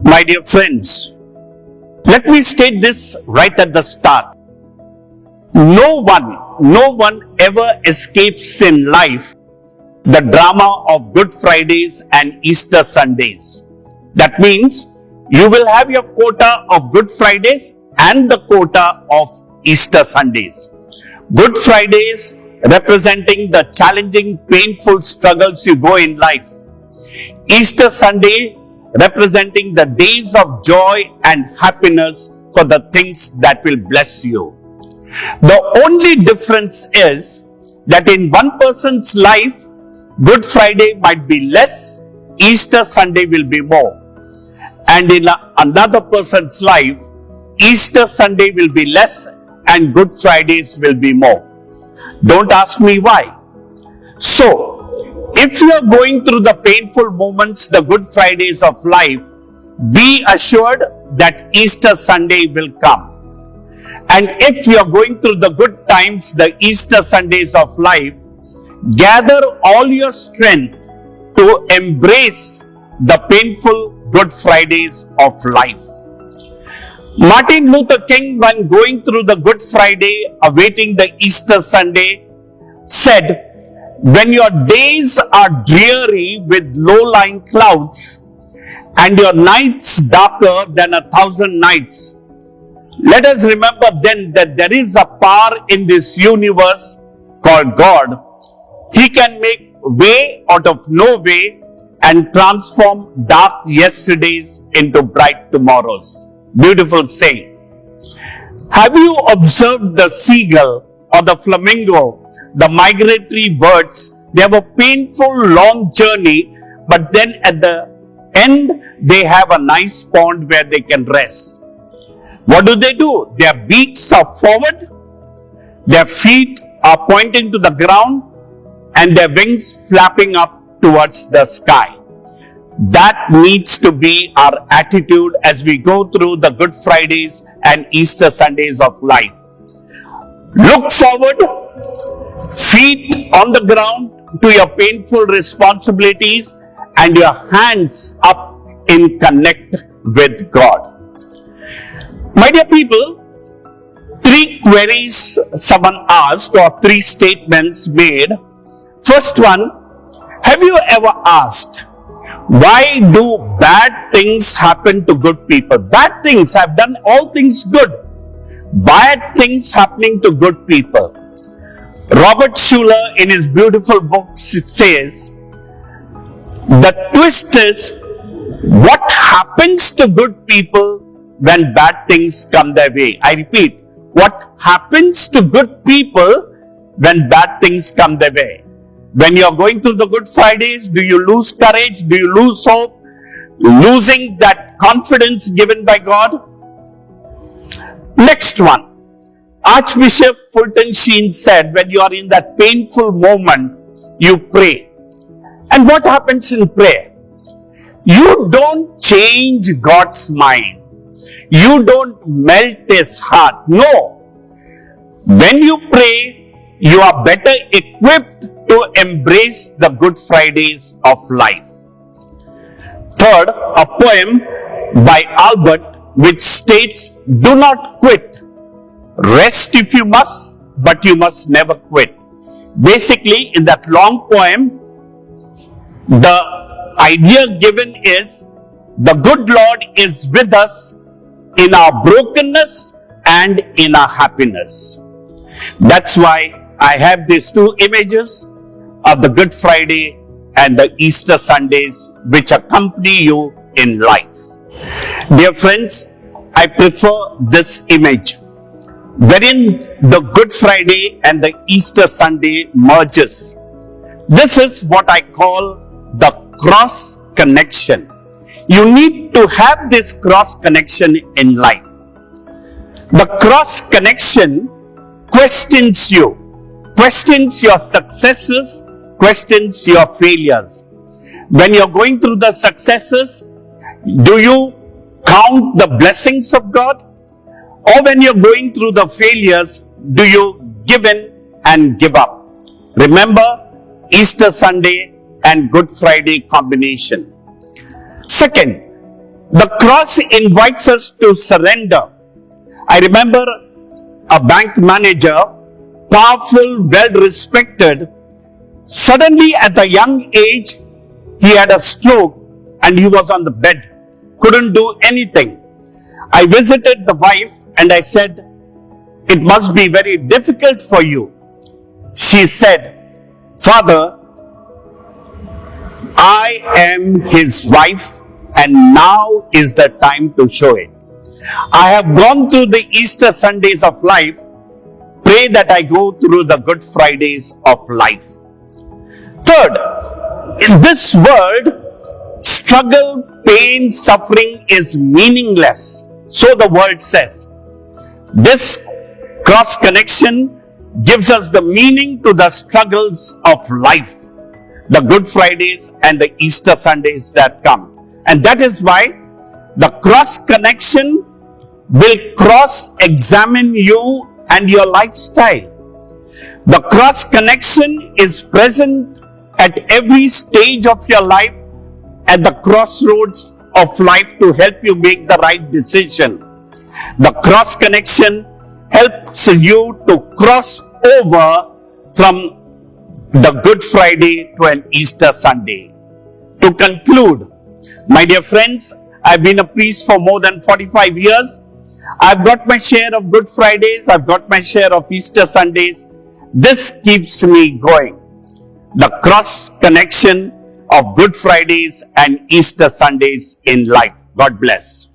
My dear friends, let me state this right at the start. No one ever escapes in life the drama of Good Fridays and Easter Sundays. That means you will have your quota of Good Fridays and the quota of Easter Sundays. Good Fridays representing the challenging, painful struggles you go in life. Easter Sunday representing the days of joy and happiness for the things that will bless you. The only difference is that in one person's life, Good Friday might be less, Easter Sunday will be more. And in another person's life, Easter Sunday will be less and Good Fridays will be more. Don't ask me why. So, if you are going through the painful moments, the Good Fridays of life, be assured that Easter Sunday will come. And if you are going through the good times, the Easter Sundays of life, gather all your strength to embrace the painful Good Fridays of life. Martin Luther King, when going through the Good Friday, awaiting the Easter Sunday, said, "When your days are dreary with low-lying clouds and your nights darker than 1,000 nights, let us remember then that there is a power in this universe called God. He can make way out of no way and transform dark yesterdays into bright tomorrows." Beautiful saying. Have you observed the seagull or the flamingo, the migratory birds? They have a painful long journey, but then at the end, they have a nice pond where they can rest. What do? Their beaks are forward, their feet are pointing to the ground, and their wings flapping up towards the sky. That needs to be our attitude as we go through the Good Fridays and Easter Sundays of life. Look forward, feet on the ground to your painful responsibilities and your hands up in connect with God. My dear people, 3 queries someone asked or 3 statements made. First one, have you ever asked, why do bad things happen to good people? Bad things, I've done all things good. Bad things happening to good people. Robert Schuller in his beautiful book says, the twist is what happens to good people when bad things come their way. I repeat, what happens to good people when bad things come their way? When you are going through the Good Fridays, do you lose courage? Do you lose hope? Losing that confidence given by God? Next one. Archbishop Fulton Sheen said, when you are in that painful moment, you pray. And what happens in prayer? You don't change God's mind. You don't melt His heart. No. When you pray, you are better equipped to embrace the Good Fridays of life. Third, a poem by Albert which states, do not quit. Rest if you must, but you must never quit. Basically, in that long poem, the idea given is, the good Lord is with us in our brokenness and in our happiness. That's why I have these 2 images of the Good Friday and the Easter Sundays which accompany you in life. Dear friends, I prefer this image wherein the Good Friday and the Easter Sunday merges. This is what I call the cross connection. You need to have this cross connection in life. The cross connection questions you, questions your successes, questions your failures. When you're going through the successes, do you count the blessings of God? Or when you're going through the failures, do you give in and give up? Remember Easter Sunday and Good Friday combination. Second, The cross invites us to surrender. I remember a bank manager, powerful, well-respected. Suddenly at a young age, he had a stroke and he was on the bed. Couldn't do anything. I visited the wife and I said, "It must be very difficult for you." She said, "Father, I am his wife and now is the time to show it. I have gone through the Easter Sundays of life. Pray that I go through the Good Fridays of life." Third, in this world, struggle, pain, suffering is meaningless. So the world says. This cross connection gives us the meaning to the struggles of life, the Good Fridays and the Easter Sundays that come. And that is why the cross connection will cross-examine you and your lifestyle. The cross connection is present at every stage of your life, at the crossroads of life, to help you make the right decision. The cross connection helps you to cross over from the Good Friday to an Easter Sunday. To conclude, my dear friends, I've been a priest for more than 45 years. I've got my share of Good Fridays. I've got my share of Easter Sundays. This keeps me going. The cross connection of Good Fridays and Easter Sundays in life. God bless.